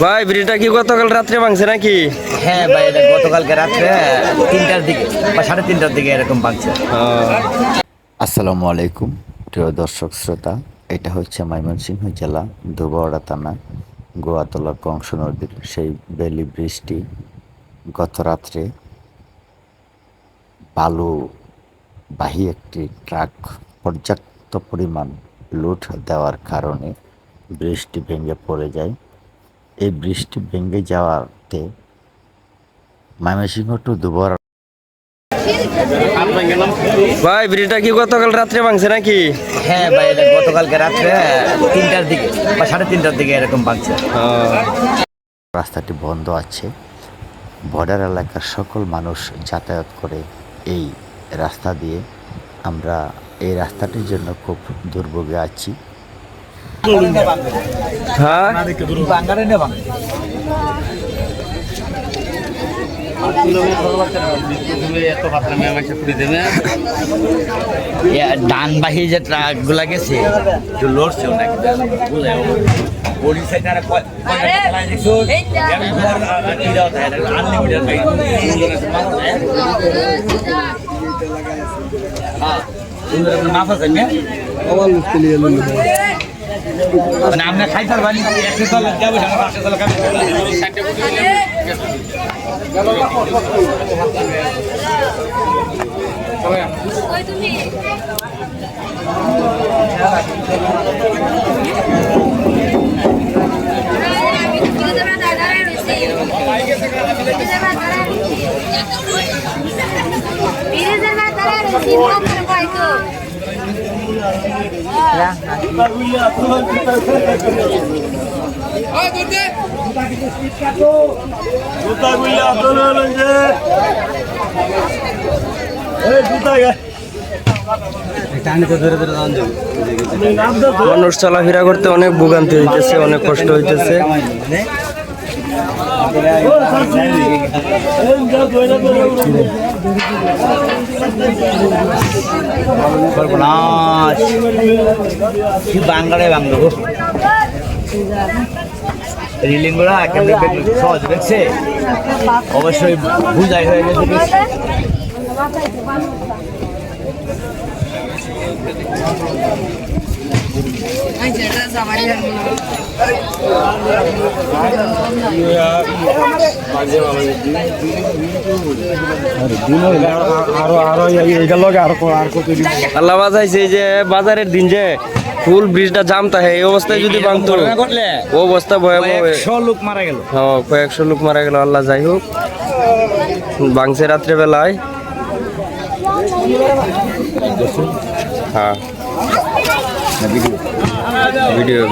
ভাই ব্রিজটা কি গতকাল রাত্রে ভাঙছে নাকি? হ্যাঁ ভাই, এটা গতকালকে রাত্রে 3টার দিকে বা 3:30টার দিকে এরকম ভাঙছে। আসসালামু আলাইকুম প্রিয় দর্শক শ্রোতা, এটা হচ্ছে ময়মনসিংহ জেলা ধোবাউড়া থানা গোয়াতলা কংস নদীর সেই বেলি ব্রিজটি গত রাত্রে বালুবাহী একটি ট্রাক পর্যাপ্ত পরিমাণ লোড দেওয়ার কারণে ব্রিজটি ভেঙে পড়ে যায়। এই ব্রিজটি ভেঙে যাওয়াতে ময়মনসিংহ টু ধোবাউড়া। ভাই ব্রিজটা কি গতকাল রাত্রে ভাঙছে নাকি? হ্যাঁ ভাই, এটা গতকালকে রাত্রে 3টার দিকে বা 3:30টার দিকে এরকম ভাঙছে। রাস্তাটি বন্ধ আছে। বর্ডার এলাকার সকল মানুষ যাতায়াত করে এই রাস্তা দিয়ে। আমরা এই রাস্তাটির জন্য খুব দুর্ভোগে আছি। হ্যাঁ, ডানবাহী যে ট্রাক গুলা গেছে লড়ছে মানে আমরা খাইতে পারবানি মানুষ চলাফেরা করতে অনেক ভোগান্তি হইতেছে, অনেক কষ্ট হইতেছে। বাংলায় বাংলা রিলিং গুলা সহজ দেখছে, অবশ্যই বুঝাই হয়ে গেছে। আল্লাহ বাজাইছে যে বাজারের দিন যে ফুল ব্রিজটা জাম থাকে, এই অবস্থায় যদি ভাঙতো ও অবস্থা ভয়াবহ। 100 লোক মারা গেল। হ্যাঁ, কয়েকশো লোক মারা গেল। আল্লাহ যাই হোক, ভাঙছে রাত্রে বেলায়। হ্যাঁ, ভিডিও